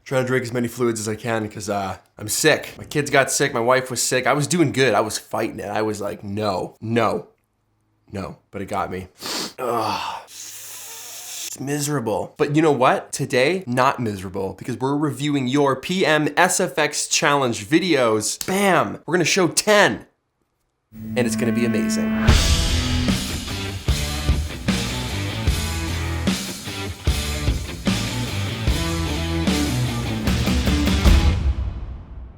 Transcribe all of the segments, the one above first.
Trying to drink as many fluids as I can because I'm sick. My kids got sick, my wife was sick. I was doing good, I was fighting it. I was like, no, but it got me. Ugh. It's miserable. But you know what? Today, not miserable because we're reviewing your PMSFX challenge videos. Bam! We're gonna show 10 and it's gonna be amazing.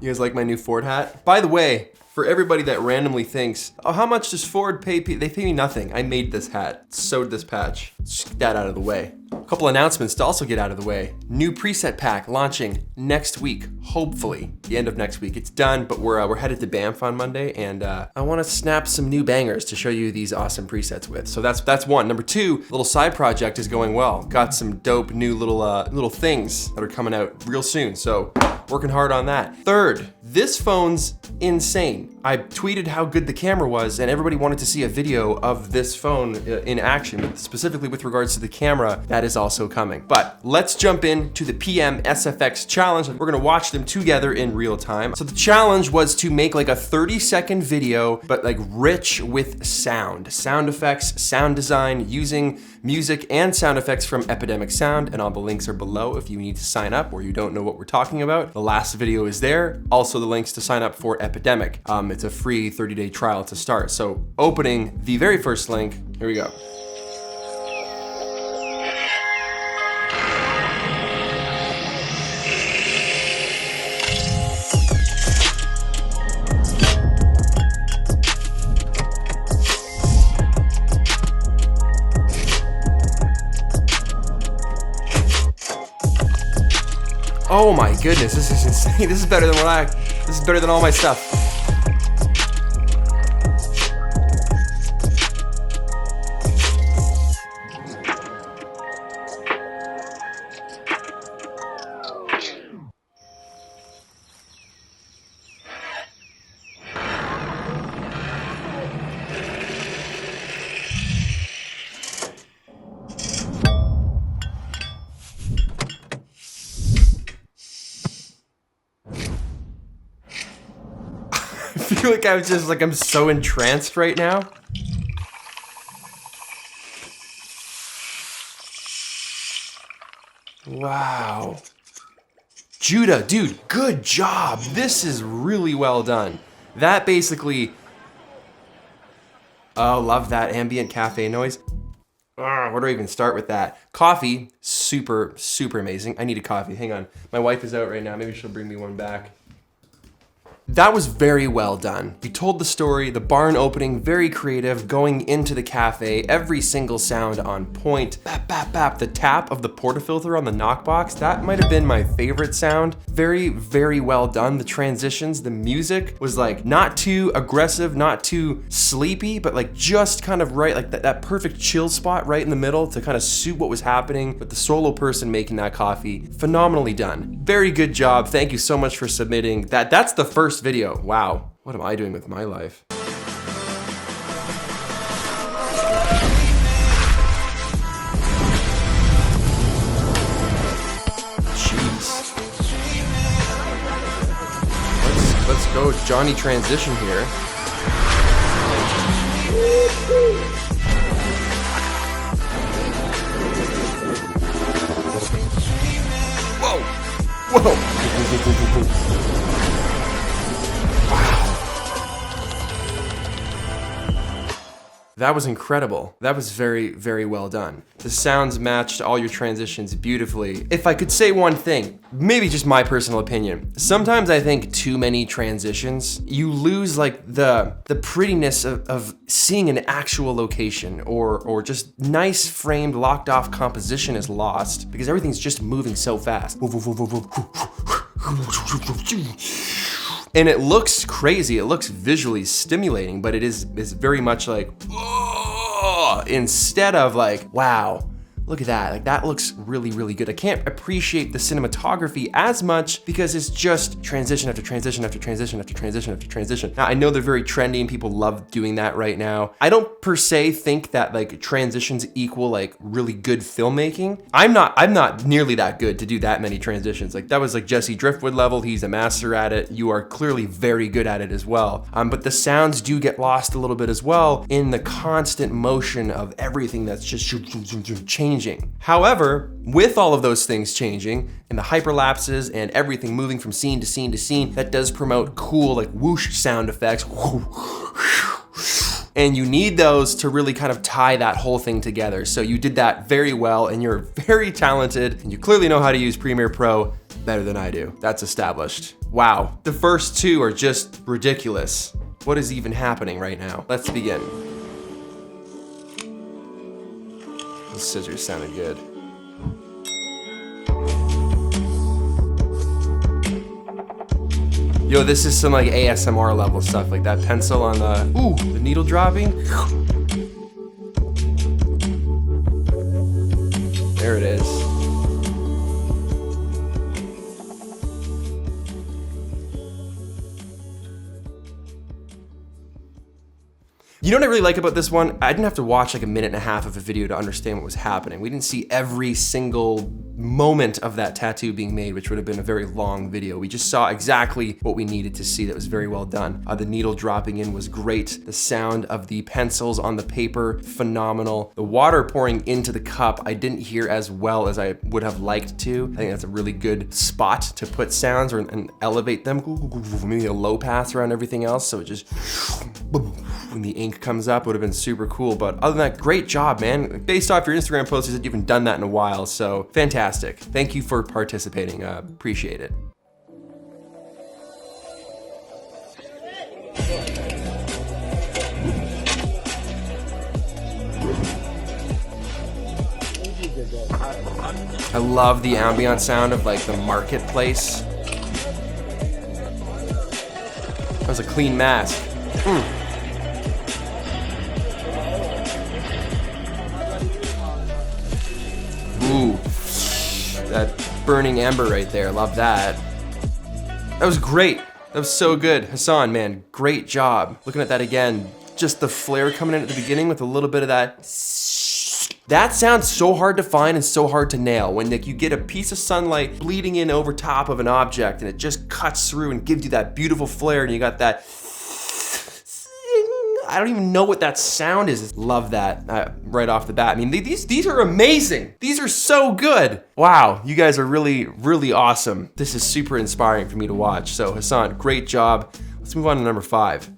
You guys like my new Ford hat? By the way, for everybody that randomly thinks, oh, how much does Ford pay? They pay me nothing. I made this hat, sewed this patch. Just get that out of the way. A couple announcements to also get out of the way. New preset pack launching next week, hopefully, the end of next week. It's done, but we're headed to Banff on Monday, and I wanna snap some new bangers to show you these awesome presets with. So that's one. Number two, little side project is going well. Got some dope new little things that are coming out real soon, so working hard on that. Third, this phone's insane. I tweeted how good the camera was and everybody wanted to see a video of this phone in action, specifically with regards to the camera. That is also coming. But let's jump into the PMSFX challenge. We're gonna watch them together in real time. So the challenge was to make like a 30-second video, but like rich with sound effects, sound design, using music and sound effects from Epidemic Sound, and all the links are below if you need to sign up or you don't know what we're talking about. The last video is there. Also the links to sign up for Epidemic. It's a free 30-day trial to start. So opening the very first link, here we go. Oh my goodness, this is insane. This is better than all my stuff. I feel like I'm so entranced right now. Wow. Judah, dude, good job. This is really well done. That basically, oh, love that ambient cafe noise. Where do I even start with that? Coffee, super, super amazing. I need a coffee, hang on. My wife is out right now, maybe she'll bring me one back. That was very well done. You told the story, the barn opening, very creative, going into the cafe, every single sound on point. Bap, bap, bap. The tap of the portafilter on the knockbox, that might have been my favorite sound. Very, very well done. The transitions, the music was like not too aggressive, not too sleepy, but like just kind of right, like that perfect chill spot right in the middle to kind of suit what was happening with the solo person making that coffee. Phenomenally done. Very good job. Thank you so much for submitting that. That's the first video. Wow, what am I doing with my life? Jeez. Let's go Johnny transition here. Whoa! Whoa! That was incredible. That was very, very well done. The sounds matched all your transitions beautifully. If I could say one thing, maybe just my personal opinion, sometimes I think too many transitions, you lose like the prettiness of seeing an actual location or just nice framed locked off composition is lost because everything's just moving so fast. And it looks crazy, it looks visually stimulating, but it's very much like, oh, instead of like, wow, Look at that, like that looks really, really good. I can't appreciate the cinematography as much because it's just transition after transition after transition after transition after transition. Now, I know they're very trendy and people love doing that right now. I don't per se think that like transitions equal like really good filmmaking. I'm not nearly that good to do that many transitions. Like that was like Jesse Driftwood level. He's a master at it. You are clearly very good at it as well. But the sounds do get lost a little bit as well in the constant motion of everything that's just changing. However, with all of those things changing and the hyperlapses and everything moving from scene to scene to scene, that does promote cool like whoosh sound effects. And you need those to really kind of tie that whole thing together. So you did that very well and you're very talented and you clearly know how to use Premiere Pro better than I do. That's established. Wow, the first two are just ridiculous. What is even happening right now? Let's begin. Those scissors sounded good. Yo, this is some like ASMR level stuff, like that pencil on the needle dropping. There it is. You know what I really like about this one? I didn't have to watch like a minute and a half of a video to understand what was happening. We didn't see every single moment of that tattoo being made, which would have been a very long video. We just saw exactly what we needed to see. That was very well done. The needle dropping in was great. The sound of the pencils on the paper, phenomenal. The water pouring into the cup, I didn't hear as well as I would have liked to. I think that's a really good spot to put sounds and elevate them. Maybe a low pass around everything else, so it just, when the ink comes up, would have been super cool. But other than that, great job, man. Based off your Instagram post, you said you haven't done that in a while, so fantastic. Thank you for participating. Appreciate it. I love the ambient sound of like the marketplace. That was a clean mask. Ooh, that burning ember right there, love that. That was great, that was so good. Hassan, man, great job. Looking at that again, just the flare coming in at the beginning with a little bit of that. That sounds so hard to find and so hard to nail when like you get a piece of sunlight bleeding in over top of an object and it just cuts through and gives you that beautiful flare and you got that. I don't even know what that sound is. Love that right off the bat. I mean, these are amazing. These are so good. Wow, you guys are really, really awesome. This is super inspiring for me to watch. So Hassan, great job. Let's move on to number 5.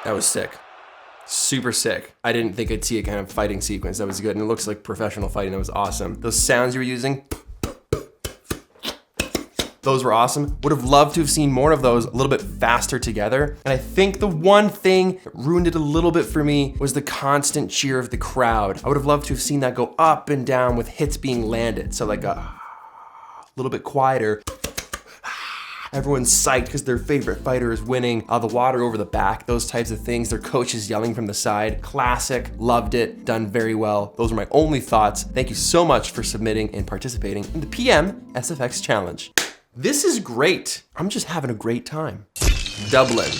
That was sick. Super sick. I didn't think I'd see a kind of fighting sequence. That was good. And it looks like professional fighting. That was awesome. Those sounds you were using, those were awesome. Would have loved to have seen more of those a little bit faster together. And I think the one thing that ruined it a little bit for me was the constant cheer of the crowd. I would have loved to have seen that go up and down with hits being landed. So like a little bit quieter. Everyone's psyched because their favorite fighter is winning. The water over the back, those types of things. Their coach is yelling from the side. Classic, loved it, done very well. Those are my only thoughts. Thank you so much for submitting and participating in the PMSFX Challenge. This is great. I'm just having a great time. Dublin.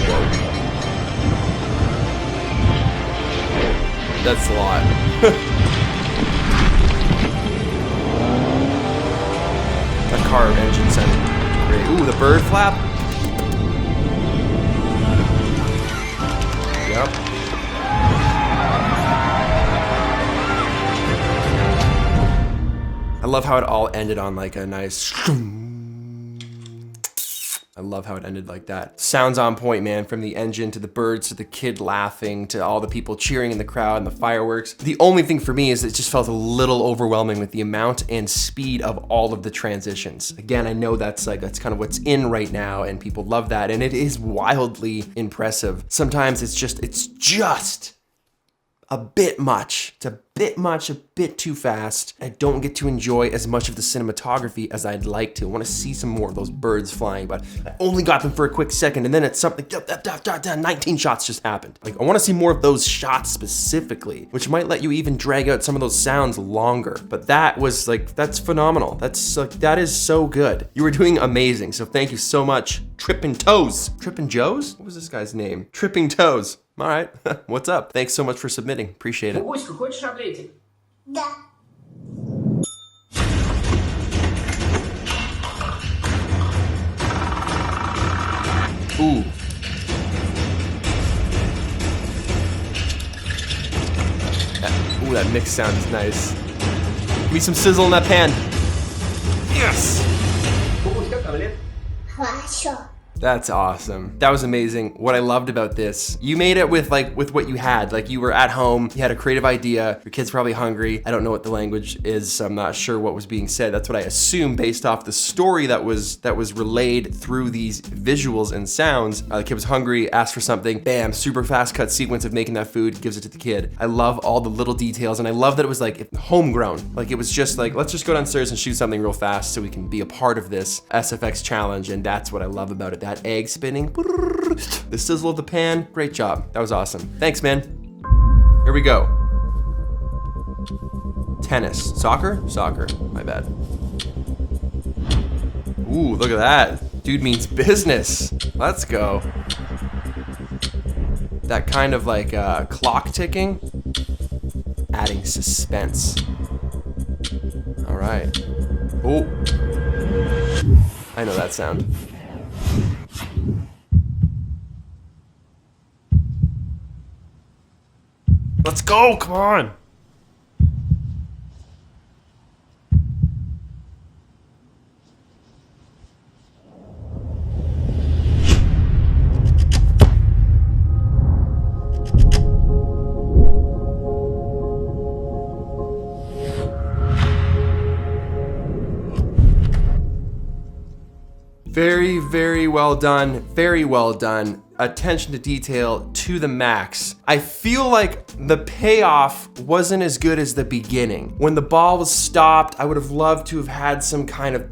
Whoa. That's a lot. That car engine sounded great. Ooh, the bird flap. Yep. I love how it all ended on like a nice. I love how it ended like that. Sounds on point, man. From the engine to the birds to the kid laughing to all the people cheering in the crowd and the fireworks. The only thing for me is it just felt a little overwhelming with the amount and speed of all of the transitions. Again, I know that's kind of what's in right now and people love that, and it is wildly impressive. Sometimes it's just a bit much. It's a bit much, a bit too fast. I don't get to enjoy as much of the cinematography as I'd like to. I want to see some more of those birds flying, but I only got them for a quick second, and then it's something, 19 shots just happened. Like, I want to see more of those shots specifically, which might let you even drag out some of those sounds longer. But that was like, that's phenomenal. That is so good. You were doing amazing, so thank you so much. Trippin' Toes. Trippin' Joes? What was this guy's name? Tripping Toes. All right, what's up? Thanks so much for submitting. Appreciate it. Гуську, хочешь ответить? Да. Ooh. That mix sound is nice. Give me some sizzle in that pan. Yes! Гуська, омлет. Хорошо. That's awesome. That was amazing. What I loved about this, you made it with what you had. Like, you were at home, you had a creative idea, your kid's probably hungry. I don't know what the language is, so I'm not sure what was being said. That's what I assume based off the story that was relayed through these visuals and sounds. The kid was hungry, asked for something, bam, super fast cut sequence of making that food, gives it to the kid. I love all the little details, and I love that it was like homegrown. Like, it was just like, let's just go downstairs and shoot something real fast so we can be a part of this SFX challenge, and that's what I love about it. That egg spinning, the sizzle of the pan, great job. That was awesome. Thanks, man. Here we go. Tennis, soccer, my bad. Ooh, look at that. Dude means business. Let's go. That kind of like clock ticking, adding suspense. All right. Oh, I know that sound. Let's go, come on. Very, very well done. Very well done. Attention to detail to the max. I feel like the payoff wasn't as good as the beginning. When the ball was stopped, I would have loved to have had some kind of,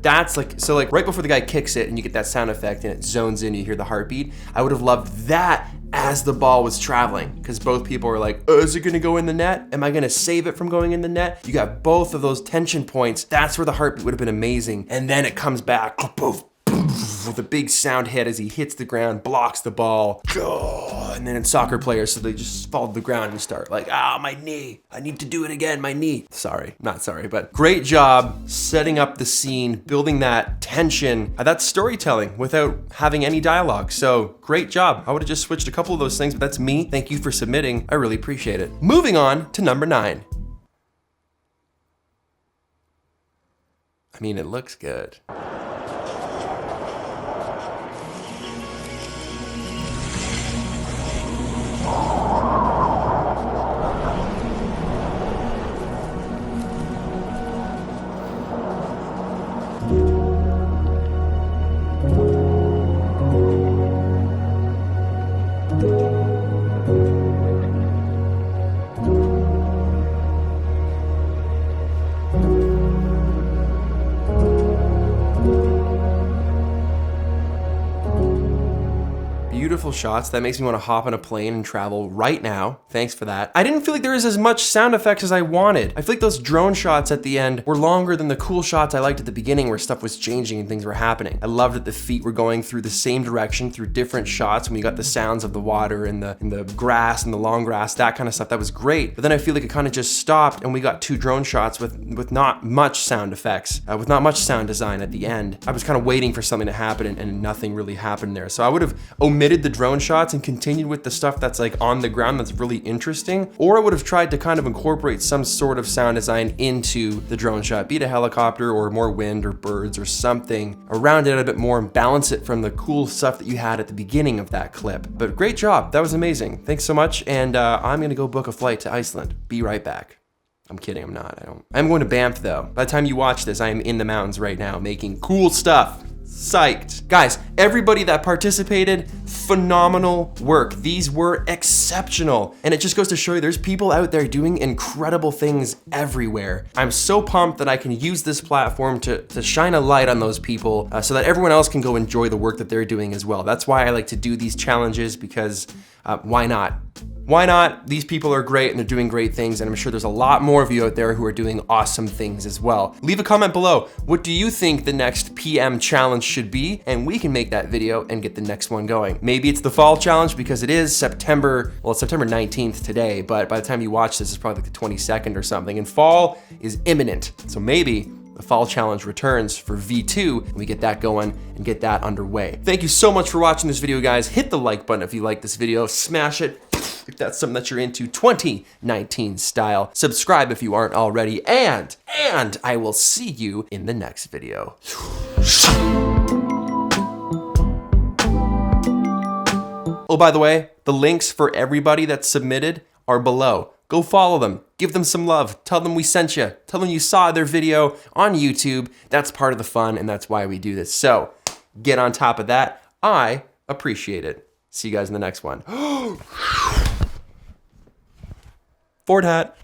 so like right before the guy kicks it and you get that sound effect and it zones in, you hear the heartbeat. I would have loved that as the ball was traveling, because both people were like, oh, is it gonna go in the net? Am I gonna save it from going in the net? You got both of those tension points. That's where the heartbeat would have been amazing. And then it comes back, poof, with a big sound hit as he hits the ground, blocks the ball, and then it's soccer players, so they just fall to the ground and start like, my knee, I need to do it again, my knee. Sorry, not sorry, but great job setting up the scene, building that tension. That's storytelling without having any dialogue, so great job. I would have just switched a couple of those things, but that's me. Thank you for submitting. I really appreciate it. Moving on to number 9. I mean, it looks good. Beautiful shots. That makes me want to hop on a plane and travel right now. Thanks for that. I didn't feel like there was as much sound effects as I wanted. I feel like those drone shots at the end were longer than the cool shots I liked at the beginning where stuff was changing and things were happening. I loved that the feet were going through the same direction through different shots when you got the sounds of the water and the grass and the long grass, that kind of stuff. That was great. But then I feel like it kind of just stopped and we got 2 drone shots with not much sound effects, with not much sound design at the end. I was kind of waiting for something to happen and nothing really happened there. So I would have omitted the drone shots and continued with the stuff that's like on the ground that's really interesting, or I would have tried to kind of incorporate some sort of sound design into the drone shot, be it a helicopter or more wind or birds or something, around it a bit more and balance it from the cool stuff that you had at the beginning of that clip. But great job, that was amazing. Thanks so much, and I'm gonna go book a flight to Iceland. Be right back. I'm kidding, I'm not. I'm going to Banff though. By the time you watch this, I am in the mountains right now making cool stuff. Psyched. Guys, everybody that participated, phenomenal work. These were exceptional. And it just goes to show you there's people out there doing incredible things everywhere. I'm so pumped that I can use this platform to shine a light on those people so that everyone else can go enjoy the work that they're doing as well. That's why I like to do these challenges, because why not? Why not? These people are great and they're doing great things, and I'm sure there's a lot more of you out there who are doing awesome things as well. Leave a comment below. What do you think the next PM challenge should be? And we can make that video and get the next one going. Maybe it's the fall challenge because it is September, well, it's September 19th today, but by the time you watch this, it's probably like the 22nd or something, and fall is imminent. So maybe the fall challenge returns for V2, and we get that going and get that underway. Thank you so much for watching this video, guys. Hit the like button if you like this video, smash it if that's something that you're into 2019 style. Subscribe if you aren't already, and I will see you in the next video. Oh, by the way, the links for everybody that's submitted are below. Go follow them, give them some love, tell them we sent you, tell them you saw their video on YouTube. That's part of the fun, and that's why we do this. So get on top of that. I appreciate it. See you guys in the next one. Ford hat.